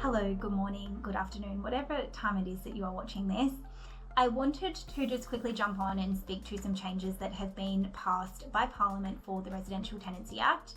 Hello, good morning, good afternoon, whatever time it is that you are watching this. I wanted to just quickly jump on and speak to some changes that have been passed by Parliament for the Residential Tenancy Act.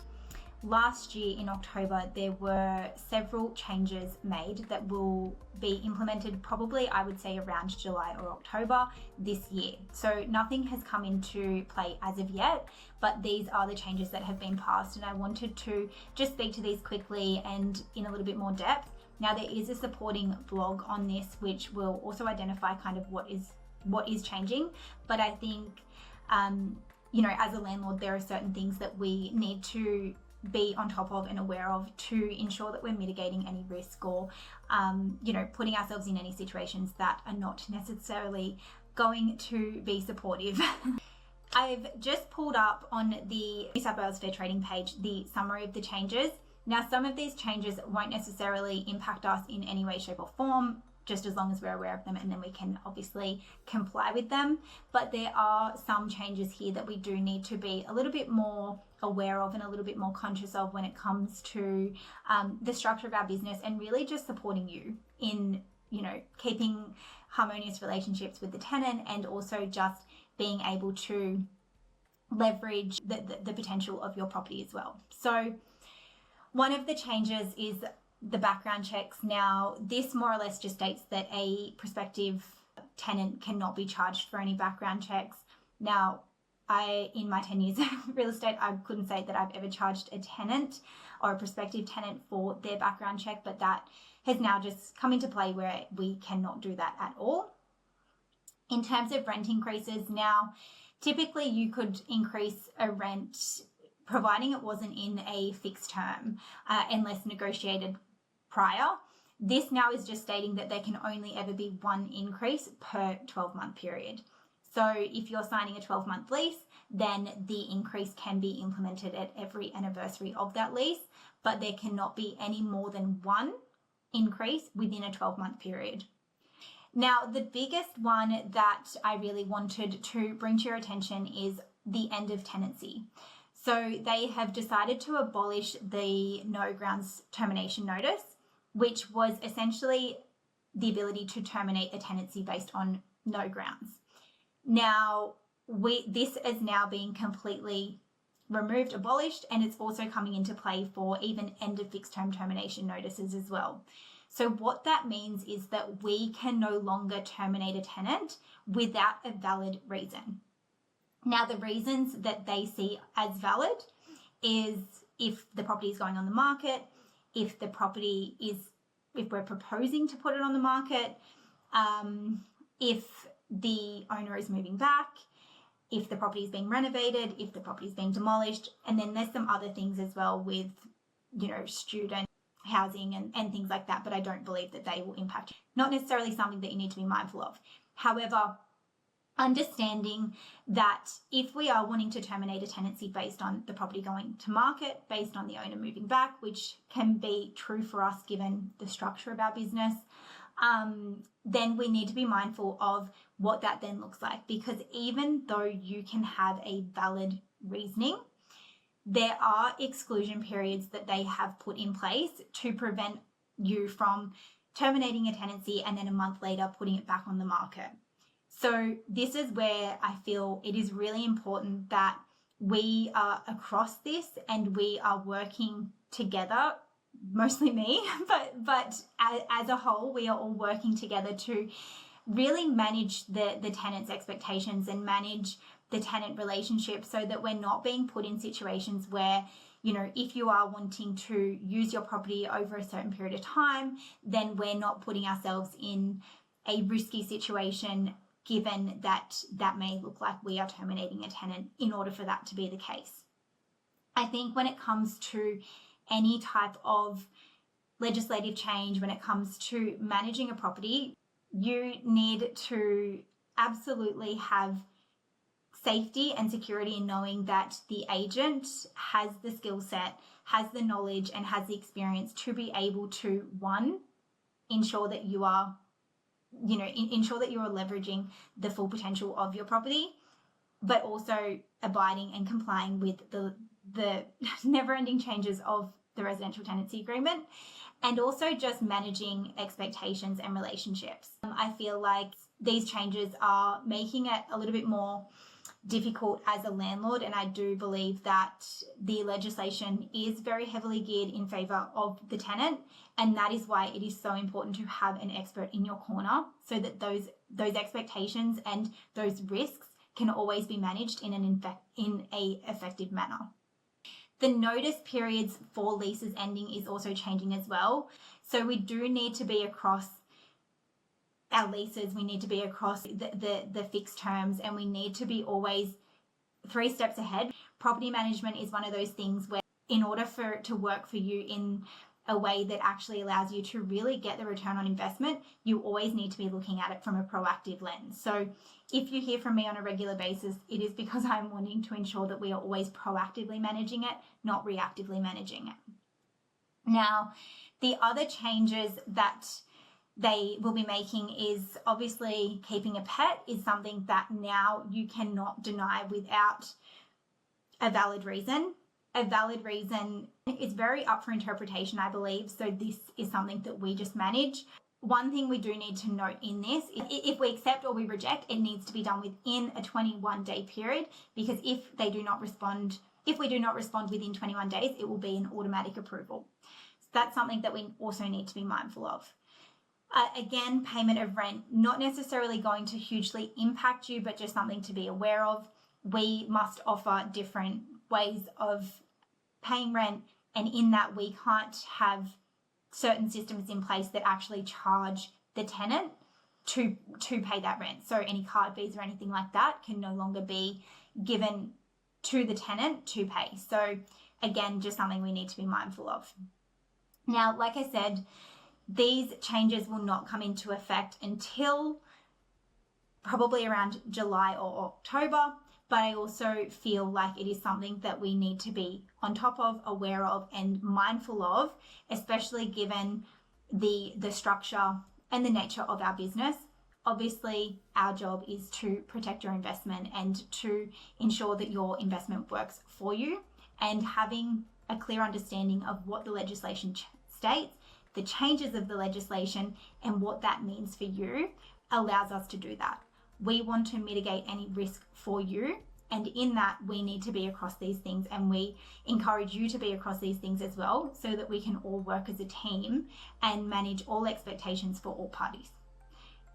Last year in October, there were several changes made that will be implemented probably, I would say, around July or October this year. So nothing has come into play as of yet, but these are the changes that have been passed, and I wanted to just speak to these quickly and in a little bit more depth. Now, there is a supporting blog on this which will also identify kind of what is changing, but I think as a landlord, there are certain things that we need to be on top of and aware of to ensure that we're mitigating any risk or putting ourselves in any situations that are not necessarily going to be supportive. I've just pulled up on the New South Wales Fair Trading page the summary of the changes. Now, some of these changes won't necessarily impact us in any way, shape or form, just as long as we're aware of them, and then we can obviously comply with them. But there are some changes here that we do need to be a little bit more aware of and a little bit more conscious of when it comes to the structure of our business and really just supporting you in, keeping harmonious relationships with the tenant and also just being able to leverage the potential of your property as well. So one of the changes is the background checks. Now, this more or less just states that a prospective tenant cannot be charged for any background checks. Now, in my 10 years of real estate, I couldn't say that I've ever charged a tenant or a prospective tenant for their background check, but that has now just come into play where we cannot do that at all. In terms of rent increases, now, typically you could increase a rent providing it wasn't in a fixed term unless negotiated prior. This now is just stating that there can only ever be one increase per 12-month period. So if you're signing a 12-month lease, then the increase can be implemented at every anniversary of that lease, but there cannot be any more than one increase within a 12-month period. Now, the biggest one that I really wanted to bring to your attention is the end of tenancy. So they have decided to abolish the no grounds termination notice, which was essentially the ability to terminate a tenancy based on no grounds. Now, this is now being completely removed, abolished, and it's also coming into play for even end of fixed term termination notices as well. So what that means is that we can no longer terminate a tenant without a valid reason. Now, the reasons that they see as valid is if the property is going on the market, if we're proposing to put it on the market, if the owner is moving back, if the property is being renovated, if the property is being demolished, and then there's some other things as well with, student housing and things like that, but I don't believe that they will impact. Not necessarily something that you need to be mindful of. However, understanding that if we are wanting to terminate a tenancy based on the property going to market, based on the owner moving back, which can be true for us given the structure of our business, then we need to be mindful of what that then looks like. Because even though you can have a valid reasoning, there are exclusion periods that they have put in place to prevent you from terminating a tenancy and then a month later putting it back on the market. So this is where I feel it is really important that we are across this and we are working together, mostly me, but as a whole, we are all working together to really manage the tenant's expectations and manage the tenant relationship so that we're not being put in situations where, if you are wanting to use your property over a certain period of time, then we're not putting ourselves in a risky situation given that may look like we are terminating a tenant in order for that to be the case. I think when it comes to any type of legislative change, when it comes to managing a property, you need to absolutely have safety and security in knowing that the agent has the skill set, has the knowledge, and has the experience to be able to, one, ensure that you are ensure that you are leveraging the full potential of your property, but also abiding and complying with the never-ending changes of the the residential tenancy agreement, and also just managing expectations and relationships. I feel like these changes are making it a little bit more difficult as a landlord, and I do believe that the legislation is very heavily geared in favour of the tenant, and that is why it is so important to have an expert in your corner so that those expectations and those risks can always be managed in a effective manner. The notice periods for leases ending is also changing as well. So we do need to be across our leases, we need to be across the fixed terms, and we need to be always 3 steps ahead. Property management is one of those things where, in order for it to work for you in a way that actually allows you to really get the return on investment, you always need to be looking at it from a proactive lens. So if you hear from me on a regular basis, it is because I'm wanting to ensure that we are always proactively managing it, not reactively managing it. Now, the other changes that they will be making is obviously keeping a pet is something that now you cannot deny without a valid reason. A valid reason is very up for interpretation, I believe. So this is something that we just manage. One thing we do need to note in this, if we accept or we reject, it needs to be done within a 21-day period, because if we do not respond within 21 days, it will be an automatic approval. So that's something that we also need to be mindful of. Again, payment of rent, not necessarily going to hugely impact you, but just something to be aware of. We must offer different ways of paying rent, and in that we can't have certain systems in place that actually charge the tenant to pay that rent. So any card fees or anything like that can no longer be given to the tenant to pay. So again, just something we need to be mindful of. Now, like I said, these changes will not come into effect until probably around July or October, but I also feel like it is something that we need to be on top of, aware of, and mindful of, especially given the structure and the nature of our business. Obviously, our job is to protect your investment and to ensure that your investment works for you, and having a clear understanding of what the legislation states, the changes of the legislation, and what that means for you allows us to do that. We want to mitigate any risk for you, and in that we need to be across these things, and we encourage you to be across these things as well, so that we can all work as a team and manage all expectations for all parties.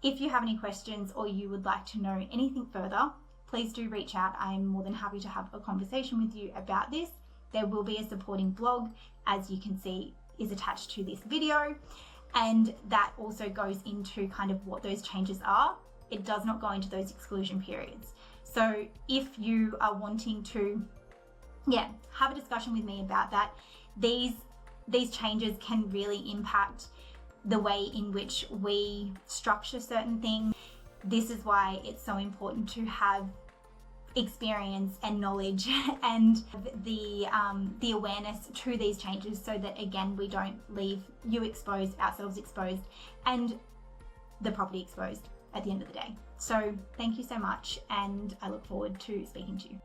If you have any questions or you would like to know anything further, please do reach out. I'm more than happy to have a conversation with you about this. There will be a supporting blog, as you can see, is attached to this video, and that also goes into kind of what those changes are. It does not go into those exclusion periods. So if you are wanting to have a discussion with me about that, these changes can really impact the way in which we structure certain things. This is why it's so important to have experience and knowledge and the awareness to these changes, so that again we don't leave you exposed, ourselves exposed, and the property exposed at the end of the day. So thank you so much, and I look forward to speaking to you.